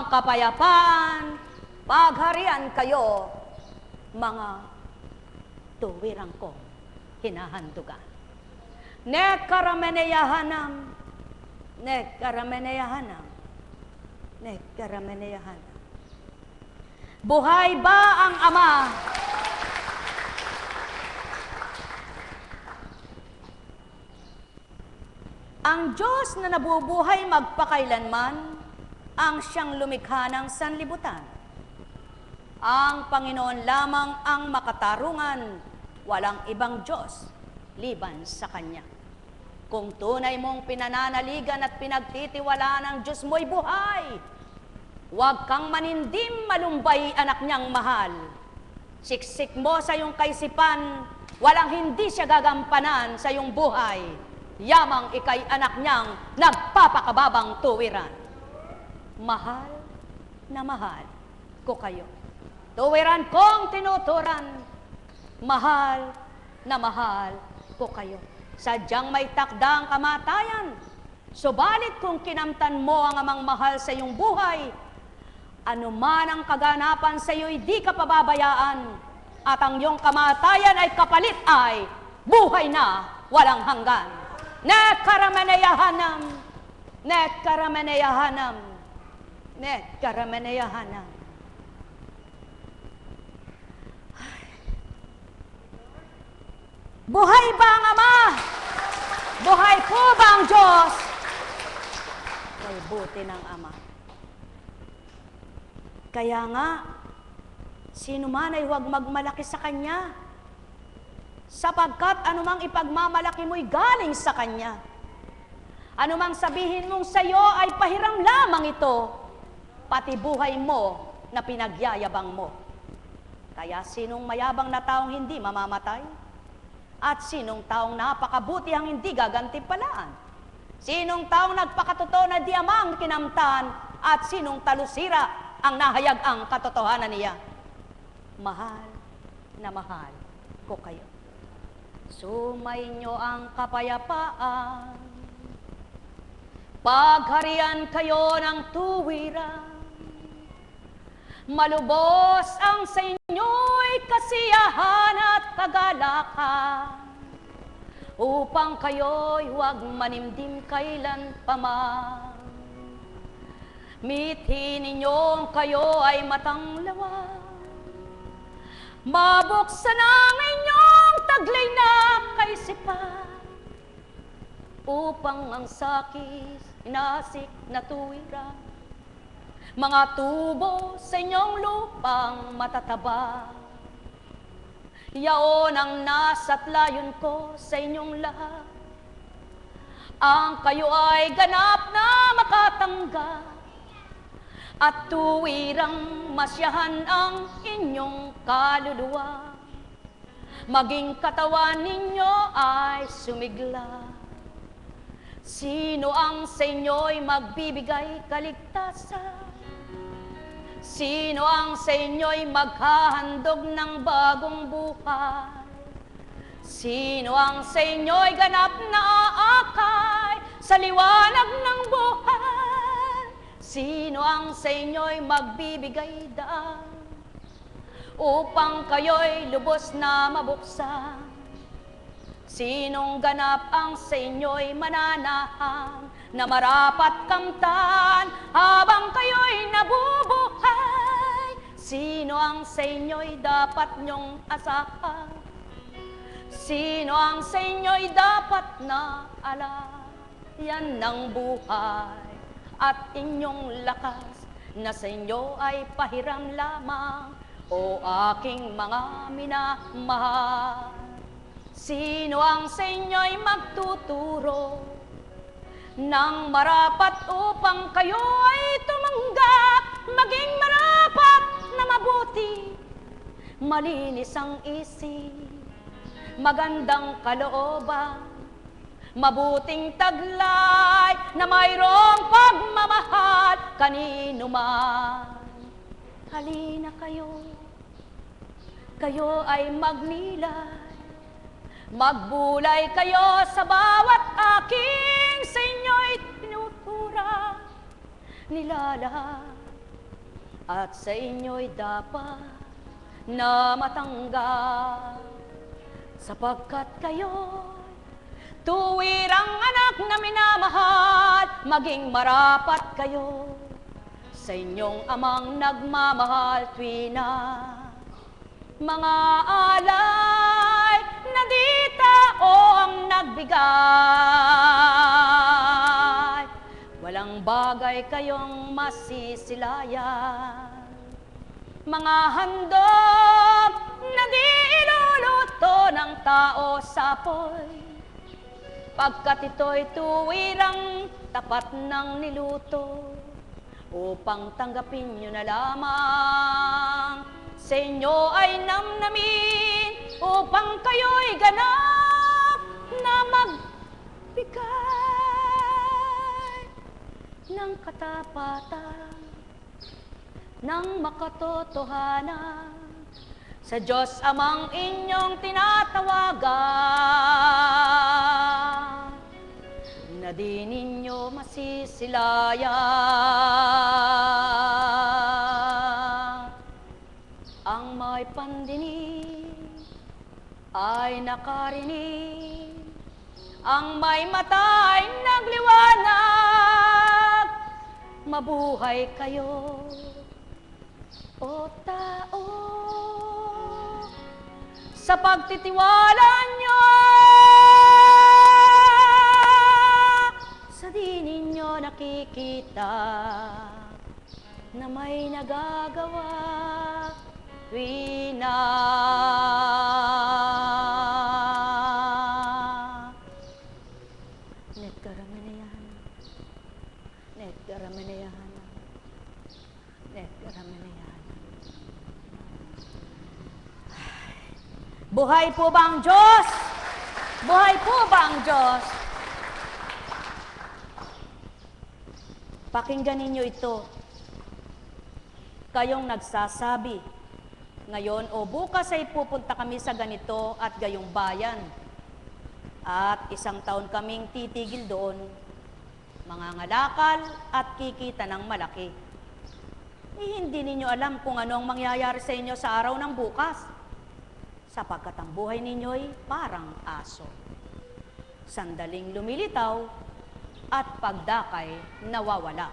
ang kapayapaan, pagharian kayo, mga tuwirang ko hinahandugan. Nekarameneyahanam, nekarameneyahanam, nekarameneyahanam. Buhay ba ang Ama? Ang Diyos na nabubuhay magpakailanman, ang siyang lumikha ng sanlibutan. Ang Panginoon lamang ang makatarungan, walang ibang Diyos liban sa Kanya. Kung tunay mong pinananaligan at pinagtitiwalaan ng Diyos mo'y buhay, huwag kang manindim malumbay, anak niyang mahal. Siksik mo sa iyong kaisipan, walang hindi siya gagampanan sa iyong buhay. Yamang ikay anak niyang nagpapakababang tuwiran. Mahal na mahal ko kayo. Tuwiran kong tinuturan, mahal na mahal ko kayo. Sadyang may takdang kamatayan, subalit kung kinamtan mo ang amang mahal sa iyong buhay, anuman ang kaganapan sa iyo'y di ka pababayaan, at ang iyong kamatayan ay kapalit ay buhay na walang hanggan. Nekarameneyahanam, nekarameneyahanam, nekarameneyahanam. Buhay ba ang Ama? Buhay po ba ang Diyos? Kay buti ng Ama. Kaya nga, sino man ay huwag magmalaki sa Kanya, sapagkat anumang ipagmamalaki mo'y galing sa Kanya. Anumang sabihin mong sa iyo ay pahiram lamang ito, pati buhay mo na pinagyayabang mo. Kaya sinong mayabang na taong hindi mamamatay? At sinong taong napakabuti ang hindi gagantimpalaan? Sinong taong nagpakatotoo na di amang kinamtan? At sinong talusira ang nahayag ang katotohanan niya? Mahal na mahal ko kayo. Sumainyo ang kapayapaan, pagharian kayo ng tuwiran, malubos ang sa inyo'y kasiyahan at kagalakan, upang kayo'y huwag manimdim kailan pa man. Mithin ninyong kayo ay matanglawan, mabuksan ang inyong taglay na kaisipan, upang ang sakis inasik na tuwiran, mga tubo sa inyong lupang matataba. Yaon ang nasa't layon ko sa inyong lahat, ang kayo ay ganap na makatanggap, at tuwirang masyahan ang inyong kaluluwa, maging katawan ninyo ay sumigla. Sino ang sa inyo'y magbibigay kaligtasan? Sino ang sa inyo'y maghahandog ng bagong buhay? Sino ang sa inyo'y ganap na aakay sa liwanag ng buhay? Sino ang sa inyo'y magbibigay daan upang kayo'y lubos na mabuksan? Sinong ganap ang sa inyo'y mananahan na marapat kamtan habang kayo'y nabubuhay? Sino ang sa inyo'y dapat nyong asahan? Sino ang sa inyo'y dapat na alayan ng buhay at inyong lakas na sa inyo ay pahiram lamang, o aking mga minamahal? Sino ang sa inyo'y magtuturo ng marapat upang kayo ay tumanggap, maging marapat na mabuti, malinis ang isip, magandang kalooban, mabuting taglay na mayroong pagmamahal kanino man? Halina kayo, kayo ay magnilay, magbulay kayo sa bawat aking sa inyo'y tinuturo, nilalang at sa inyo'y dapat na matanggap, sapagkat kayo'y tuwirang anak na minamahal, maging marapat kayo sa inyong amang nagmamahal tuwi na mga alay na di tao ang nagbigay. Walang bagay kayong masisilayan, mga handog na di iluluto ng tao sa apoy, pagkat ito'y tuwirang tapat ng niluto, upang tanggapin nyo na lamang sa inyo ay namnamin, upang kayo'y ganap na magbigay ng katapatan, ng makatotohanan sa Diyos Amang inyong tinatawagan, na di ninyo masisilayan. Ang may pandinig ay nakarinig, ang may mata ay nagliwanag. Mabuhay kayo, o tao, sa pagtitiwala nyo sa di ninyo nakikita na may nagagawa tuwi na netkaramanayan, netkaramanayan, netkaramanayan. Buhay po ba ang Diyos? Buhay po ba ang Diyos? Pakinggan ninyo ito. Kayong nagsasabi, ngayon o bukas ay pupunta kami sa ganito at gayong bayan. At 1 taon kaming titigil doon, mangangalakal at kikita ng malaki. Hindi ninyo alam kung ano ang mangyayari sa inyo sa araw ng bukas, sapagkat ang buhay ninyo'y parang aso. Sandaling lumilitaw at pagdakay nawawala.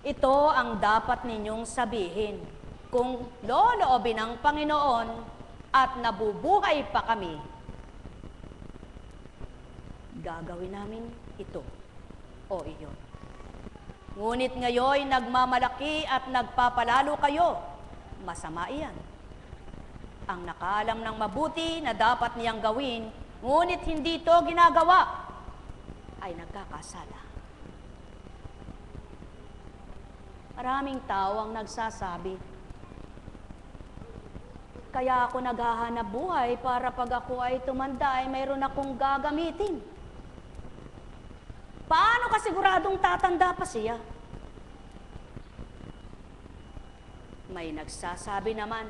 Ito ang dapat ninyong sabihin. Kung loloobin ng Panginoon at nabubuhay pa kami, gagawin namin ito o iyon. Ngunit ngayon nagmamalaki at nagpapalalo kayo, masama iyan. Ang nakaalam ng mabuti na dapat niyang gawin, ngunit hindi ito ginagawa, ay nagkakasala. Maraming tao ang nagsasabi, kaya ako naghahanap buhay para pag ako ay tumanda ay mayroon akong gagamitin. Paano ka siguradong tatanda pa siya? May nagsasabi naman,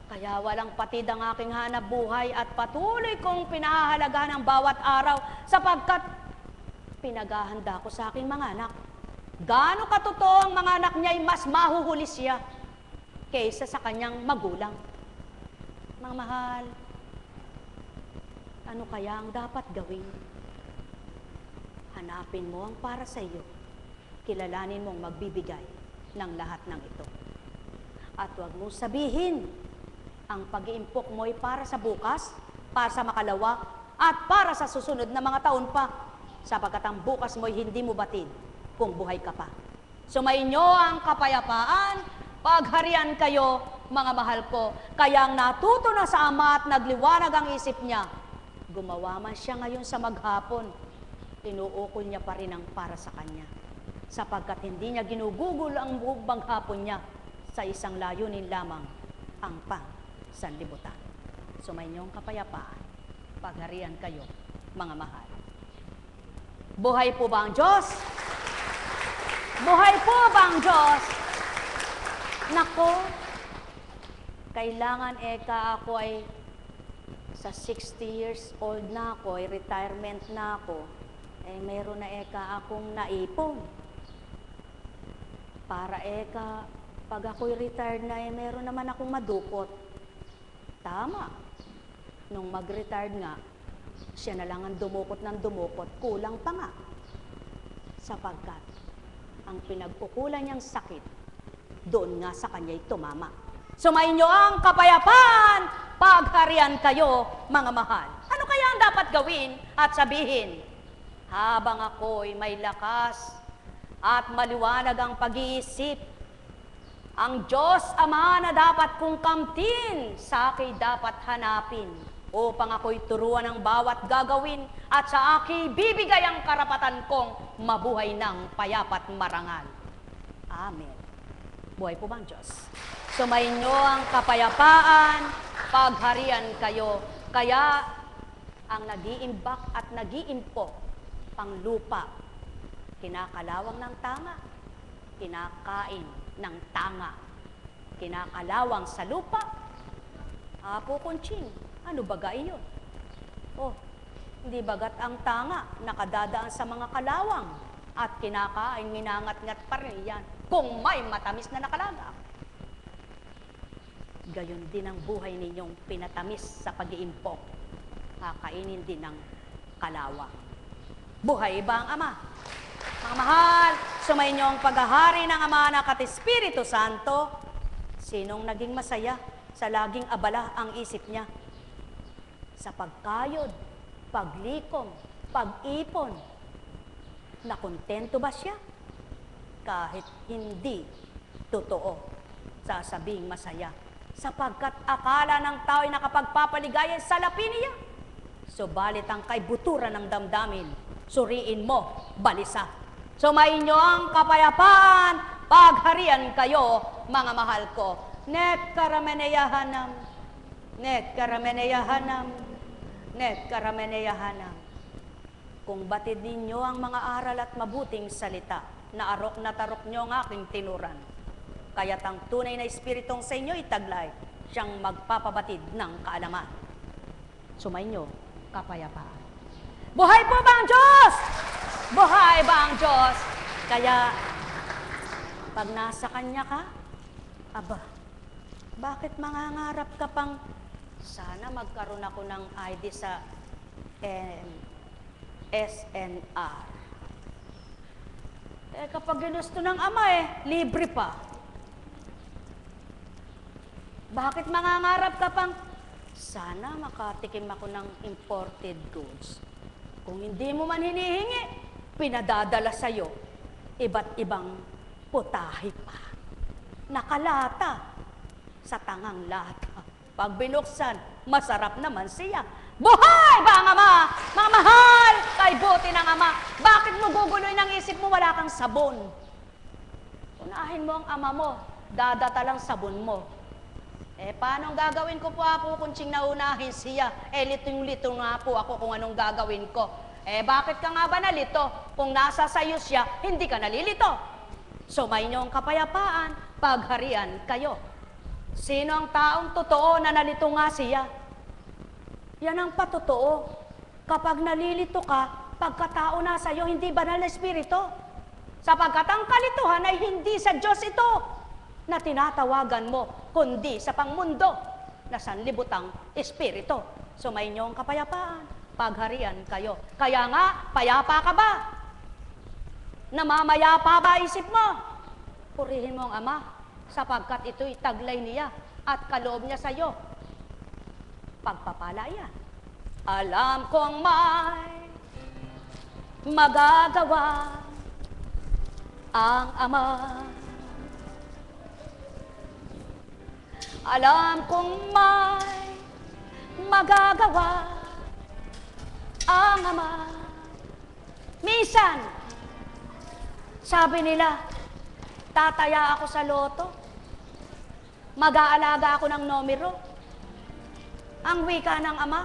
kaya walang patid ang aking hanap buhay at patuloy kong pinahahalagahan ang bawat araw sapagkat pinaghahanda ko sa aking mga anak. Gaano katotoo ang mga anak niya ay mas mahuhuli siya kaysa sa kanyang magulang. Mga mahal, ano kaya ang dapat gawin? Hanapin mo ang para sa iyo. Kilalanin mong magbibigay ng lahat ng ito. At huwag mong sabihin, ang pag-iimpok mo ay para sa bukas, para sa makalawa, at para sa susunod na mga taon pa, sapagkat ang bukas mo ay hindi mo batid kung buhay ka pa. Sumainyo ang kapayapaan, pagharian kayo, mga mahal ko. Kaya ang natuto na sa Ama at nagliwanag ang isip niya, gumawa man siya ngayon sa maghapon, tinuukol niya pa rin ang para sa kanya. Sapagkat hindi niya ginugugol ang buong maghapon niya sa isang layunin lamang, ang pang-sanlibutan. Sumainyo ang kapayapaan, pagharian kayo, mga mahal. Buhay po ba ang Diyos? Buhay po ba ang Diyos? Nako, kailangan ako ay sa 60 years old na ako, ay retirement na ako, meron na akong naipon. Para pag ako'y retired na meron naman akong madukot. Tama. Nung mag-retired nga, siya na lang ang dumukot ng dumukot, kulang pa nga. Sapagkat ang pinagkukulan niyang sakit, doon nga sa kanya'y tumama. Sumainyo ang kapayapaan, pagharian kayo, mga mahal. Ano kaya ang dapat gawin at sabihin? Habang ako'y may lakas at maliwanag ang pag-iisip, ang Diyos Ama na dapat kong kamtin, sa akin dapat hanapin, upang ako'y turuan ng bawat gagawin at sa akin bibigay ang karapatan kong mabuhay ng payapat marangal. Amen. Buhay po bang Diyos? Sumainyo ang kapayapaan, pagharian kayo. Kaya ang nag-iimbak at nag-iimpo pang lupa, kinakalawang ng tanga, kinakain ng tanga, kinakalawang sa lupa. Apo Kunching, ano baga iyon? Oh, hindi bagat ang tanga nakadadaan sa mga kalawang at kinakain, minangat-ngat pa rin yan kung may matamis na nakalaga. Gayon din ang buhay ninyong pinatamis sa pag-iimpok, kakainin din ng kalawang. Buhay ba ang Ama? Mga mahal, sumainyo ang paghahari ng Ama, Anak at Espiritu Santo. Sinong naging masaya sa laging abala ang isip niya? Sa pagkayod, paglikom, pag-ipon, nakontento ba siya? Kahit hindi totoo, sasabing masaya. Sapagkat akala ng tao'y nakapagpapaligaya sa lapi niya. Subalit ang kay buturan ng damdamin, suriin mo, balisa. Sumainyo ang kapayapaan, pagharian kayo, mga mahal ko. Net karameneyahanam, net karameneyahanam, net karameneyahanam. Kung batid ninyo ang mga aral at mabuting salita, na arok na tarok nyo ang aking tinuran, kaya't ang tunay na espiritong sa inyo itaglay, siyang magpapabatid ng kaalaman. Sumainyo, kapayapaan. Buhay po ba ang Diyos? Buhay ba ang Diyos? Kaya, pag nasa Kanya ka, aba, bakit mangangarap ka pang, sana magkaroon ako ng ID sa SNR. Kapag ginusto ng Ama libre pa. Bakit mangangarap ka pang, sana makatikim ako ng imported goods. Kung hindi mo man hinihingi, pinadadala sa'yo, iba't ibang putahe pa. Nakalata sa tangang lata. Pag binuksan, masarap naman siya. Buhay ba ang Ama? Mga mahal, kay buti ng Ama. Bakit mo guguloy ng isip mo, wala kang sabon? Unahin mo ang Ama mo, dadata lang sabon mo. Paano gagawin ko po, Apo Kunching, naunahin siya? Litong-lito nga po ako kung anong gagawin ko. Bakit ka nga ba nalito? Kung nasa sayo siya, hindi ka nalilito. Sumainyo ang kapayapaan, pagharian kayo. Sino ang taong totoo na nalito nga siya? Yan ang patotoo. Kapag nalilito ka, pagkatao na sa'yo, hindi banal na espiritu. Sapagkat ang kalituhan ay hindi sa Diyos ito na tinatawagan mo, kundi sa pangmundo na sanlibutang espiritu. Sumainyo ang kapayapaan, pagharian kayo. Kaya nga, payapa ka ba? Namamayapa ba isip mo? Purihin mo ang Ama, sapagkat ito'y taglay niya at kaloob niya sa iyo. Pagpapala yan. Alam kong may magagawa ang Ama. Alam kong may magagawa ang Ama. Minsan, sabi nila, tataya ako sa loto, mag-aalaga ako ng numero. Ang wika ng Ama,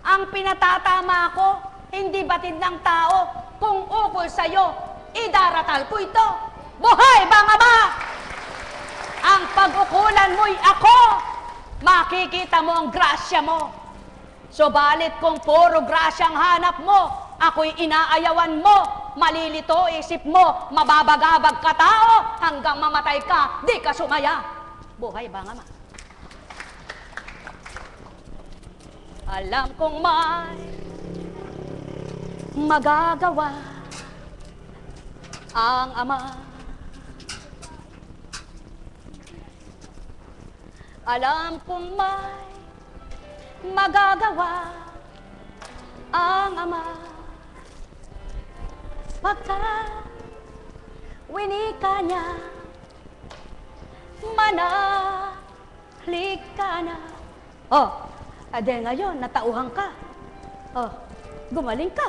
ang pinatatama ko, hindi batid ng tao, kung ukol sa'yo, idaratal ko ito. Buhay bang Ama? Ang pag-ukulan mo'y ako, makikita mo ang grasya mo. Subalit kung puro grasya ang hanap mo, ako'y inaayawan mo, malilito isip mo, mababagabag ka tao, hanggang mamatay ka, di ka sumaya. Buhay ba nga ma? Alam kong may magagawa ang Ama. Alam kong may magagawa ang Ama. Pagka winika niya, manahalik ka na. Oh, ade ngayon, natauhan ka. Oh, gumaling ka.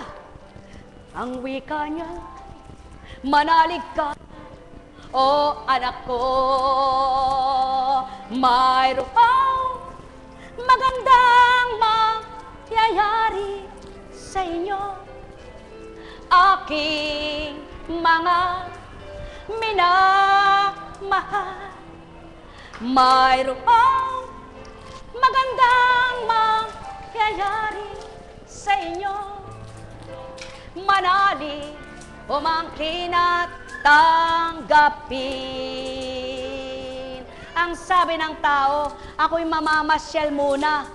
Ang wika niya, manalig ka. O anak ko, mayroong magandang mangyayari sa inyo. Aking mga minamahal, mayroong magandang mangyayari sa inyo. Manali, umangkin at tanggapin. Ang sabi ng tao, ako'y mamamasyal muna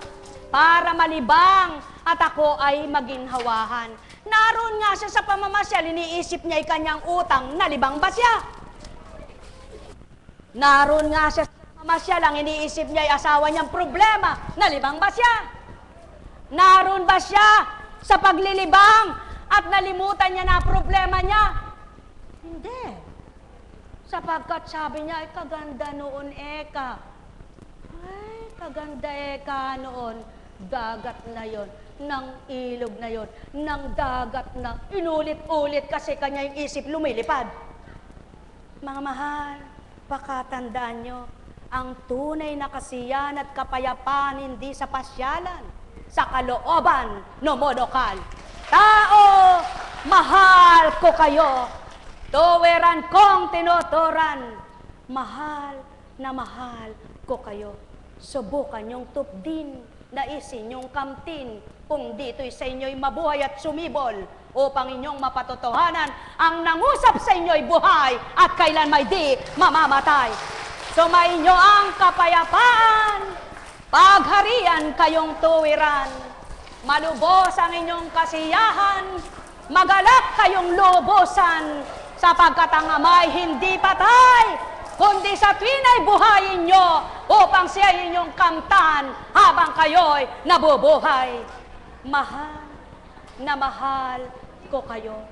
para malibang at ako ay maginhawahan. Naroon nga siya sa pamamasyal, iniisip niya ay kanyang utang, nalibang ba siya? Naroon nga siya sa pamamasyal, ang iniisip niya ay asawa niyang problema, nalibang ba siya? Naroon ba siya sa paglilibang at nalimutan niya na problema niya? Hindi. Sapagkat sabi niya, ay kaganda noon eka. Ay, kaganda eka noon. Dagat na yon, ng ilog na yon, ng dagat na inulit-ulit kasi kanya yung isip lumilipad. Mga mahal, pakatandaan nyo, ang tunay na kasiyahan at kapayapaan hindi sa pasyalan, sa kalooban no modokal. Tao, mahal ko kayo. Tuwiran kong tinuturan. Mahal na mahal ko kayo. Subukan yung tupdin, naisin yung kamtin, kung dito'y sa inyo'y mabuhay at sumibol, upang inyong mapatotohanan ang nangusap sa inyo'y buhay at kailan may di mamamatay. Sumainyo ang kapayapaan, pagharian kayong tuwiran, malubos ang inyong kasiyahan, magalak kayong lubusan, sapagkat ang Ama'y hindi patay, kundi sa tuwin ay buhayin nyo, upang siya inyong kamtan habang kayo'y nabubuhay. Mahal na mahal ko kayo.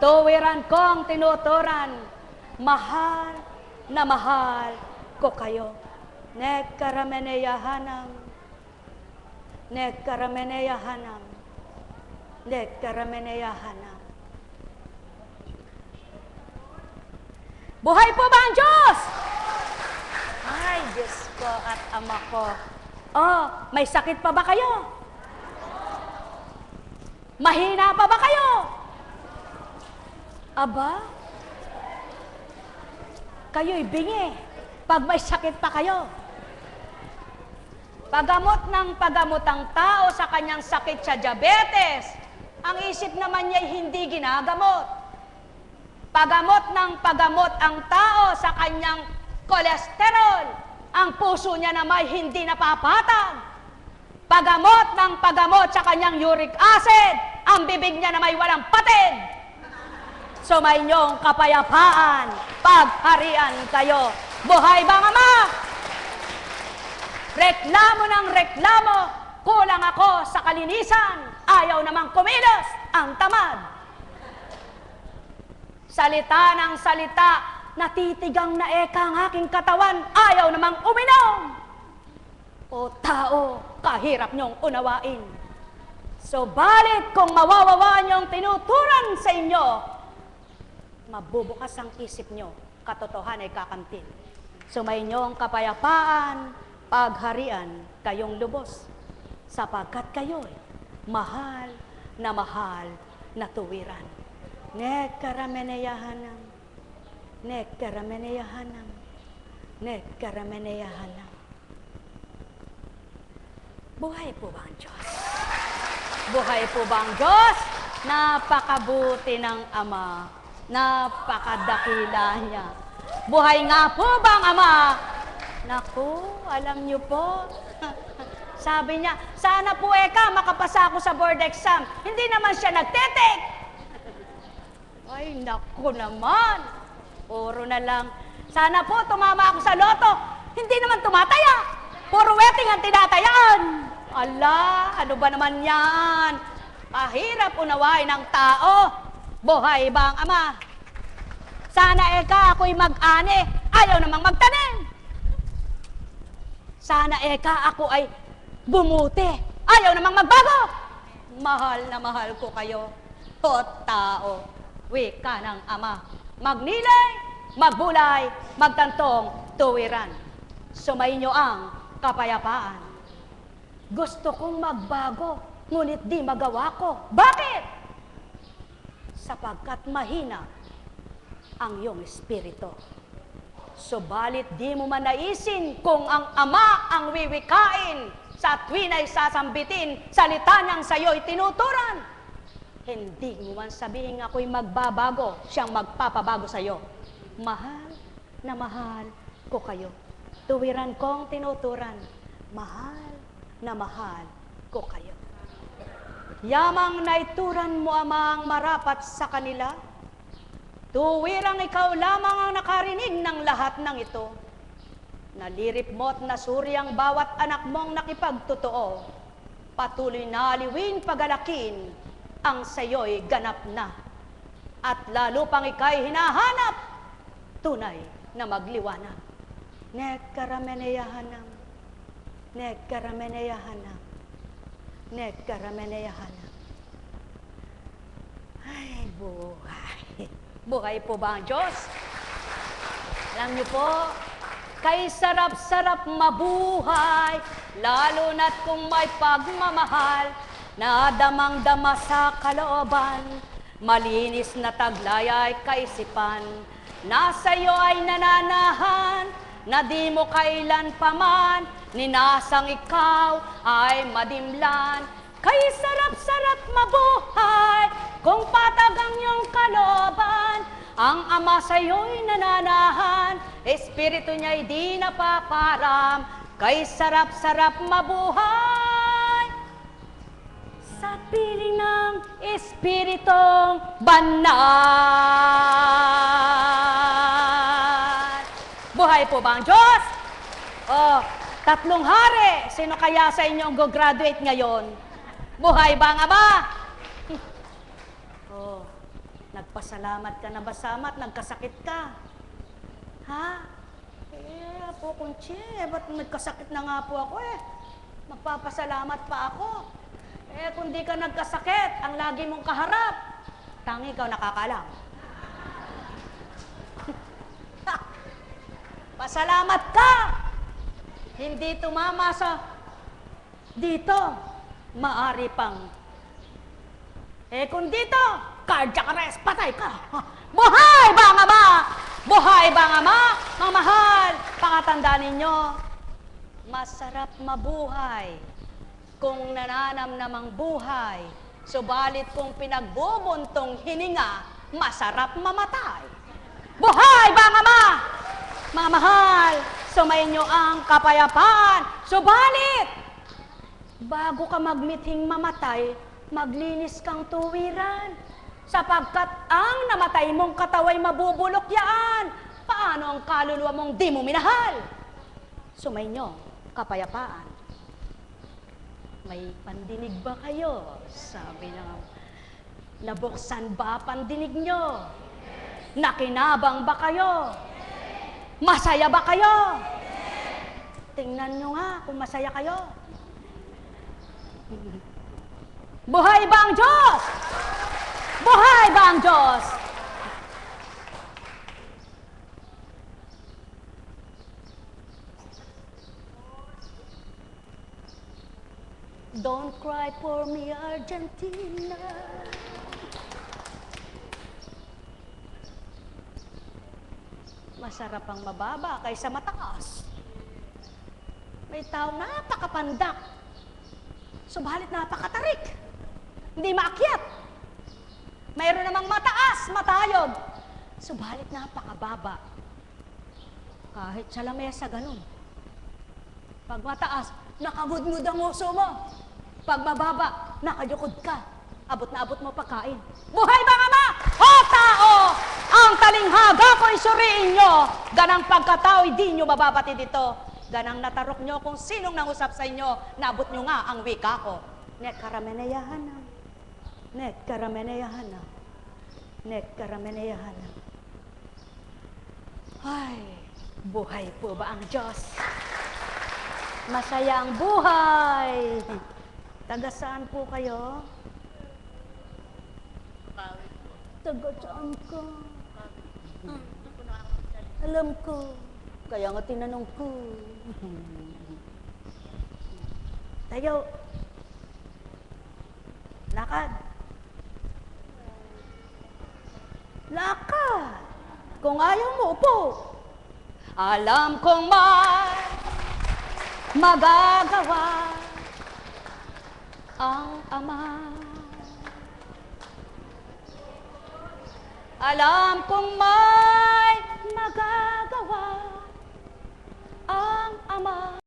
Tuwiran kong tinuturan, mahal na mahal ko kayo. Nekkarameneyahanam, nekkarameneyahanam, nekkarameneyahanam. Buhay po ba ang Diyos? Ay, Diyos ko at Ama ko. Oh, may sakit pa ba kayo? Mahina pa ba kayo? Aba? Kayo'y bingi pag may sakit pa kayo. Pagamot ng pagamot ang tao sa kanyang sakit sa diabetes, ang isip naman niya'y hindi ginagamot. Pagamot ng pagamot ang tao sa kanyang kolesterol, ang puso niya naman hindi napapatag. Pagamot ng pagamot sa kanyang uric acid, ang bibig niya naman walang patid. Sumainyong kapayapaan, pagharian kayo. Buhay ba, Ama? Reklamo ng reklamo, kulang ako sa kalinisan, ayaw namang kumilos ang tamad. Salita ng salita, natitigang na eka ang aking katawan, ayaw namang uminom. O tao, kahirap niyong unawain. Subalit kung mawawawa niyong tinuturan sa inyo, mabubukas ang isip niyo, katotohanan ay kakamtin. Sumainyo ang kapayapaan, pagharian kayong lubos, sapagkat kayo'y mahal na tuwiran. Nekkarameneyahanam, nekkarameneyahanam, nekkarameneyahanam. Buhay po ba ang Diyos? Buhay po ba ang Diyos? Napakabuti ng Ama. Napakadakila niya. Buhay nga po ba ang Ama? Naku, alam niyo po. Sabi niya, sana po eka, makapasa ako sa board exam. Hindi naman siya nagtetek. Ay, naku naman. Puro na lang. Sana po tumama ako sa loto. Hindi naman tumataya. Puro wedding ang tinatayaan. Ala, ano ba naman yan? Mahirap unawain ng tao. Buhay ba ang Ama? Sana eka ako'y mag-ani. Ayaw namang magtanim. Sana eka ako ay bumuti. Ayaw namang magbago. Mahal na mahal ko kayo. O tao, wika ng Ama. Magnilay, magbulay, magtantong, tuwiran. Sumainyo ang kapayapaan. Gusto kong magbago, ngunit di magawa ko. Bakit? Sapagkat mahina ang iyong espiritu. Subalit di mo man naisin kung ang Ama ang wiwikain sa tuwin ay sasambitin, salita niyang sa'yo'y tinuturan. Hindi mo man sabihin ako'y magbabago, siyang magpapabago sa'yo. Mahal na mahal ko kayo. Tuwiran kong tinuturan. Mahal na mahal ko kayo. Yamang naituran mo, Amang, marapat sa kanila. Tuwirang ikaw lamang ang nakarinig ng lahat ng ito. Nalirip mo't nasuri ang bawat anak mong nakipagtotoo. Patuloy na aliwin pagalakin ang sayo'y ganap na. At lalo pang ika'y hinahanap, tunay na magliwanag. Nekkarameneyahanam, nekkarameneyahanam, nekkarameneyahanam. Ay, buhay. Buhay po ba ang Diyos? Alam niyo po, kay sarap-sarap mabuhay, lalo na't kung may pagmamahal, na damang-dama sa kalooban, malinis na taglay ay kaisipan, nasa iyo ay nananahan, na di mo kailan paman, ninasang ikaw ay madimlan. Kay sarap-sarap mabuhay, kung patag ang iyong kalooban, ang Ama sa'yo'y nananahan, espiritu niya'y di napaparam. Kay sarap-sarap mabuhay, sa piling ng Espiritong Banal. Buhay po ba ang Diyos? Oh, 3 hari. Sino kaya sa inyo ang go-graduate ngayon? Buhay ba ang Ama? Oh, nagpasalamat ka na ba sa Ama at nagkasakit ka? Ha? Po, Kunchi, ba't nagkasakit na nga po ako eh? Magpapasalamat pa ako. Kung di ka nagkasakit, ang lagi mong kaharap, tangi ikaw nakakalam. Pasalamat ka! Hindi tumama sa dito, maari pang. Kung dito, cardiac arrest, patay ka. Buhay ba ang Ama? Buhay ba ang Ama? Mga mahal, pakatandaan ninyo, masarap mabuhay kung nananamnamang buhay. Subalit kung pinagbubuntong hininga, masarap mamatay. Buhay ba ang Ama? Mga mahal, sumainyo ang kapayapaan. Subalit, bago ka magmithing mamatay, maglinis kang tuwiran. Sapagkat ang namatay mong kataway mabubulok yaan. Paano ang kaluluwa mong di mo minahal? Sumainyo, kapayapaan. May pandinig ba kayo? Sabi ng nabuksan ba pandinig nyo? Nakinabang ba kayo? Masaya ba kayo? Tingnan nyo nga kung masaya kayo. Buhay ba ang Diyos? Buhay ba ang Diyos? Don't cry for me, Argentina. Masarap ang mababa kaysa mataas. May taong napakapandak, subalit napakatarik. Hindi maakyat. Mayroon namang mataas, matayog. Subalit napakababa. Kahit sa lamesa, ganun. Pag mataas, nakagudmud ang uso mo. Pag mababa, nakayukod ka. Abot na abot mo pagkain. Buhay bang ama o tao? Ang talinghaga ko'y suriin nyo. Ganang pagkatao, di nyo mababati dito. Ganang natarok nyo kung sinong nangusap sa inyo, nabot nyo nga ang wika ko. Net karameneyahanam. Net karameneyahanam. Net karameneyahanam. Ay, buhay po ba ang Diyos? Masaya ang buhay. Taga saan po kayo? Taga saan ka? Alam ko. Kaya nga tinanong ko. Tayo. Lakad. Lakad. Kung ayaw mo, upo. Alam kong magagawa ang Ama. Alam kong